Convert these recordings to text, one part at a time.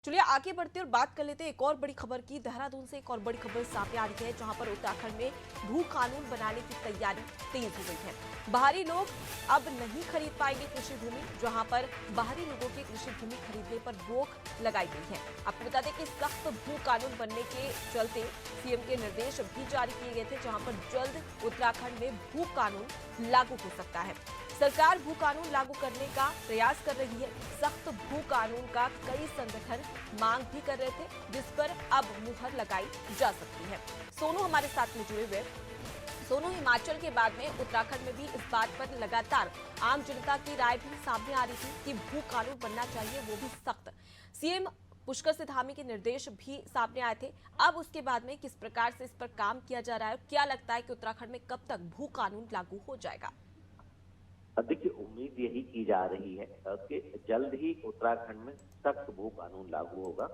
चलिए आगे बढ़ते और बात कर लेते हैं एक और बड़ी खबर की। देहरादून से एक और बड़ी खबर सामने आ रही है, जहां पर उत्तराखंड में भू कानून बनाने की तैयारी तेज हो गई है। बाहरी लोग अब नहीं खरीद पाएंगे कृषि भूमि, जहां पर बाहरी लोगों की कृषि भूमि खरीदने पर रोक लगाई गई है। आपको बता दें कि सख्त भू कानून बनने के चलते सीएम के निर्देश भी जारी किए गए थे, जहां पर जल्द उत्तराखंड में भू कानून लागू हो सकता है। सरकार भू कानून लागू करने का प्रयास कर रही है। सख्त भू कानून का कई संगठन मांग भी कर रहे थे, जिस पर अब मुहर लगाई जा सकती है। सोनू हमारे साथ में जुड़े हुए। सोनू, हिमाचल के बाद में उत्तराखंड में भी इस बात पर लगातार आम जनता की राय भी सामने आ रही थी कि भू कानून बनना चाहिए, वो भी सख्त। सीएम पुष्कर सिंह धामी के निर्देश भी सामने आए थे। अब उसके बाद में किस प्रकार से इस पर काम किया जा रहा है, क्या लगता है कि उत्तराखंड में कब तक भू कानून लागू हो जाएगा? देखिए, उम्मीद यही की जा रही है कि जल्द ही उत्तराखंड में सख्त भू कानून लागू होगा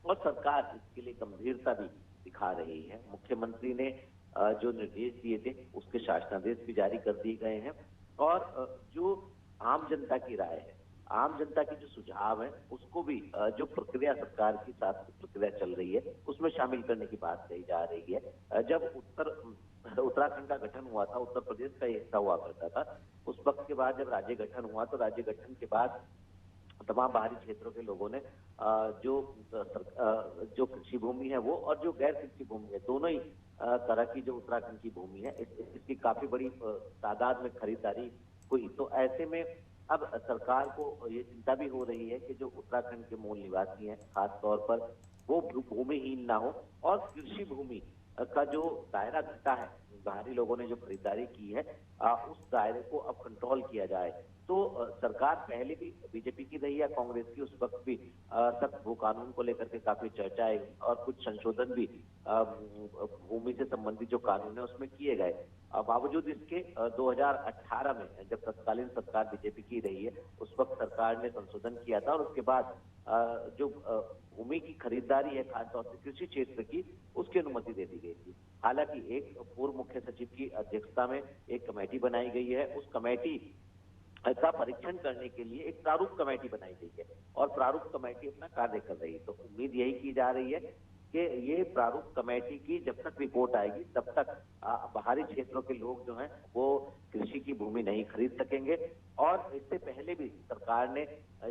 और सरकार इसके लिए गंभीरता भी दिखा रही है। मुख्यमंत्री ने जो निर्देश दिए थे उसके शासनादेश भी जारी कर दिए गए हैं और जो आम जनता की राय है, आम जनता के जो सुझाव है उसको भी जो प्रक्रिया सरकार की साथ प्रक्रिया चल रही है उसमें शामिल करने की बात कही जा रही है। जब उत्तराखंड का गठन हुआ था, उत्तर प्रदेश का ये हिस्सा हुआ करता था, उस वक्त के बाद जब राज्य गठन हुआ तो राज्य गठन के बाद तमाम बाहरी क्षेत्रों के लोगों ने जो कृषि भूमि है वो और जो गैर कृषि भूमि है, दोनों ही तरह की जो उत्तराखंड की भूमि है इसकी काफी बड़ी तादाद में खरीदारी हुई। तो ऐसे में अब सरकार को ये चिंता भी हो रही है कि जो उत्तराखंड के मूल निवासी हैं खास तौर पर वो भूमिहीन ना हो और कृषि भूमि का जो दायरा घटा है, बाहरी लोगों ने जो खरीदारी की है उस दायरे को अब कंट्रोल किया जाए। तो सरकार पहले भी बीजेपी की रही या कांग्रेस की, उस वक्त भी सख्त भू कानून को लेकर के काफी चर्चाएं और कुछ संशोधन भी भूमि से संबंधित जो कानून है उसमें किए गए। बावजूद इसके 2018 में जब तत्कालीन सरकार बीजेपी की रही है उस वक्त सरकार ने संशोधन किया था और उसके बाद जो भूमि की खरीदारी है खासतौर से कृषि क्षेत्र की, उसकी अनुमति दे दी गई थी। हालांकि एक पूर्व मुख्य सचिव की अध्यक्षता में एक कमेटी बनाई गई है, उस कमेटी का परीक्षण करने के लिए एक प्रारूप कमेटी बनाई गई है और प्रारूप कमेटी अपना कार्य कर रही है। तो उम्मीद यही की जा रही है कि ये प्रारूप कमेटी की जब तक रिपोर्ट आएगी तब तक बाहरी क्षेत्रों के लोग जो हैं वो कृषि की भूमि नहीं खरीद सकेंगे। और इससे पहले भी सरकार ने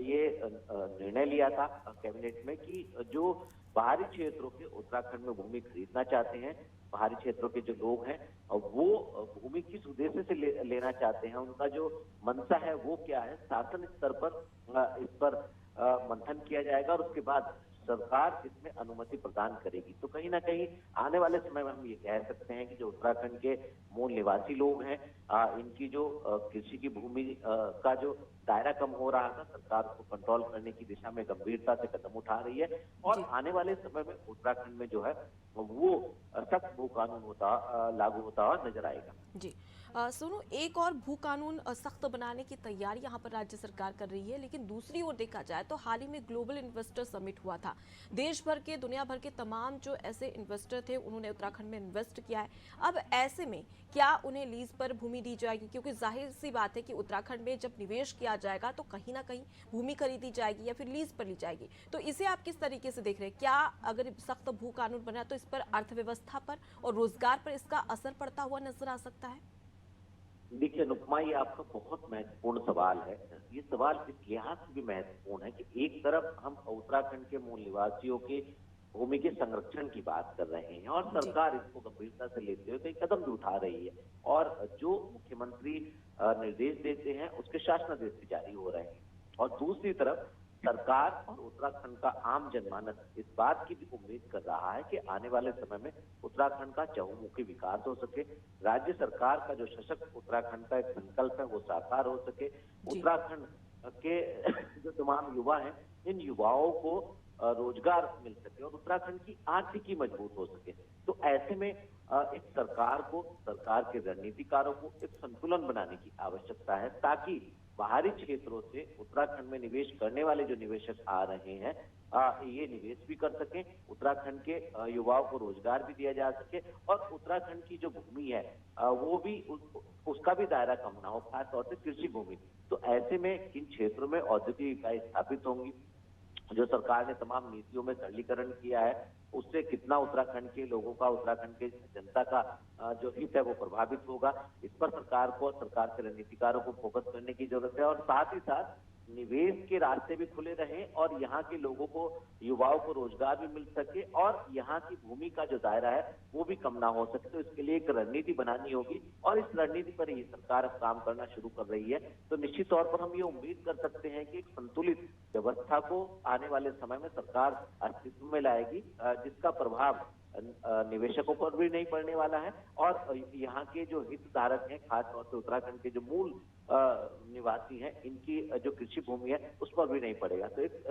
ये निर्णय लिया था कैबिनेट में कि जो बाहरी क्षेत्रों के उत्तराखंड में भूमि खरीदना चाहते हैं, बाहरी क्षेत्रों के जो लोग हैं वो भूमि किस उद्देश्य से लेना चाहते हैं, उनका जो मंशा है वो क्या है, शासन स्तर पर इस पर मंथन किया जाएगा और उसके बाद सरकार इसमें अनुमति प्रदान करेगी। तो कहीं ना कहीं आने वाले समय में हम ये कह सकते हैं कि जो उत्तराखंड के मूल निवासी लोग हैं इनकी जो कृषि की भूमि का जो दायरा कम हो रहा था, सरकार उसको कंट्रोल करने की दिशा में गंभीरता से कदम उठा रही है और जी आने वाले समय में उत्तराखंड में जो है वो सख्त भू कानून लागू होता हुआ नजर आएगा। जी। सुनो, एक और भू कानून सख्त बनाने की तैयारी यहाँ पर राज्य सरकार कर रही है, लेकिन दूसरी ओर देखा जाए तो हाल ही में ग्लोबल इन्वेस्टर समिट हुआ था। देश भर के, दुनिया भर के तमाम जो ऐसे इन्वेस्टर थे उन्होंने उत्तराखंड में इन्वेस्ट किया है। अब ऐसे में क्या उन्हें लीज पर भूमि दी जाएगी? क्योंकि जाहिर सी बात है कि उत्तराखंड में जब निवेश किया जाएगा तो कहीं ना कहीं भूमि खरीदी जाएगी या फिर लीज पर ली जाएगी। तो इसे आप किस तरीके से देख रहे हैं? क्या अगर सख्त भू कानून बना तो इस पर अर्थव्यवस्था पर और रोजगार पर इसका असर पड़ता हुआ नजर आ सकता है? देखिए अनुपमा, ये आपका बहुत महत्वपूर्ण सवाल है। ये सवाल इस लिहाज से भी महत्वपूर्ण है कि एक तरफ हम उत्तराखंड के मूल निवासियों की भूमि के संरक्षण की बात कर रहे हैं और जी। सरकार इसको गंभीरता से लेते हुए कई कदम भी उठा रही है और जो मुख्यमंत्री निर्देश देते हैं उसके शासनादेश भी जारी हो रहे हैं। और दूसरी तरफ सरकार और उत्तराखंड का आम जनमानस इस बात की भी उम्मीद कर रहा है कि आने वाले समय में उत्तराखंड का चहुमुखी विकास हो सके, राज्य सरकार का जो सशक्त उत्तराखंड का एक संकल्प है वो साकार हो सके, जी। उत्तराखंड के जो तमाम युवा हैं इन युवाओं को रोजगार मिल सके और उत्तराखंड की आर्थिकी मजबूत हो सके। तो ऐसे में एक सरकार को, सरकार के रणनीतिकारों को एक संतुलन बनाने की आवश्यकता है ताकि बाहरी क्षेत्रों से उत्तराखंड में निवेश करने वाले जो निवेशक आ रहे हैं ये निवेश भी कर सकें, उत्तराखंड के युवाओं को रोजगार भी दिया जा सके और उत्तराखंड की जो भूमि है वो भी उसका भी दायरा कम ना हो, खासतौर से कृषि भूमि। तो ऐसे में किन क्षेत्रों में औद्योगिक इकाई स्थापित होंगी, जो सरकार ने तमाम नीतियों में सरलीकरण किया है, उससे कितना उत्तराखंड के लोगों का, उत्तराखंड के जनता का जो हित है वो प्रभावित होगा। इस पर सरकार को और सरकार के रणनीतिकारों को फोकस करने की जरूरत है और साथ ही साथ निवेश के रास्ते भी खुले रहें और यहाँ के लोगों को, युवाओं को रोजगार भी मिल सके और यहाँ की भूमि का जो दायरा है वो भी कम ना हो सके। तो इसके लिए एक रणनीति बनानी होगी और इस रणनीति पर ही सरकार अब काम करना शुरू कर रही है। तो निश्चित तौर पर हम ये उम्मीद कर सकते हैं कि एक संतुलित व्यवस्था को आने वाले समय में सरकार अस्तित्व में लाएगी, जिसका प्रभाव निवेशकों पर भी नहीं पड़ने वाला है और यहाँ के जो हितधारक हैं, खासतौर से उत्तराखंड के जो मूल निवासी हैं, इनकी जो कृषि भूमि है उस पर भी नहीं पड़ेगा। तो एक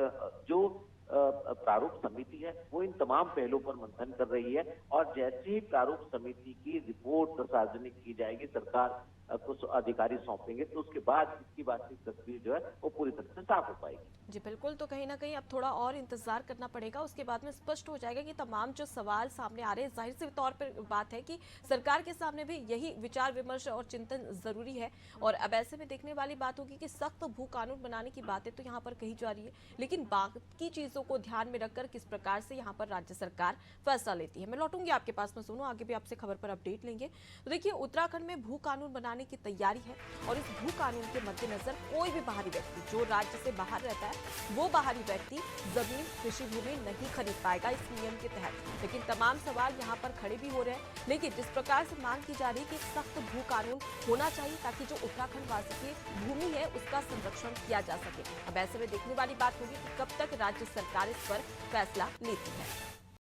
जो प्रारूप समिति है वो इन तमाम पहलुओं पर मंथन कर रही है और जैसे ही प्रारूप समिति की रिपोर्ट सार्वजनिक की जाएगी, सरकार कुछ अधिकारी सौंपेंगे, तो उसके बाद इसकी वास्तविक तस्वीर जो है वो पूरी तरह से साफ हो पाएगी। जी बिल्कुल, तो कहीं ना कहीं अब थोड़ा और इंतजार करना पड़ेगा, उसके बाद में स्पष्ट हो जाएगा कि तमाम जो सवाल सामने आ रहे हैं, जाहिर से तौर पर बात है कि सरकार के सामने भी यही विचार विमर्श और चिंतन जरूरी है। और अब ऐसे में देखने वाली बात होगी कि सख्त भू कानून बनाने की बातें तो यहाँ पर कही जा रही है, लेकिन बाकी चीजों को ध्यान में रखकर किस प्रकार से यहाँ पर राज्य सरकार फैसला लेती है। मैं लौटूंगी आपके पास में, सुनो आगे भी आपसे खबर पर अपडेट लेंगे। तो देखिए, उत्तराखंड में भू कानून बनाने की तैयारी है और इस भू कानून के मद्देनजर कोई भी बाहरी व्यक्ति जो राज्य से बाहर रहता है वो बाहरी व्यक्ति जमीन, कृषि भूमि नहीं खरीद पाएगा इस नियम के तहत। लेकिन तमाम सवाल यहाँ पर खड़े भी हो रहे हैं, लेकिन जिस प्रकार से मांग की जा रही है कि सख्त भू कानून होना चाहिए ताकि जो उत्तराखंड वासी की भूमि है उसका संरक्षण किया जा सके। अब ऐसे में देखने वाली बात होगी कि कब तक राज्य सरकार इस पर फैसला लेती है।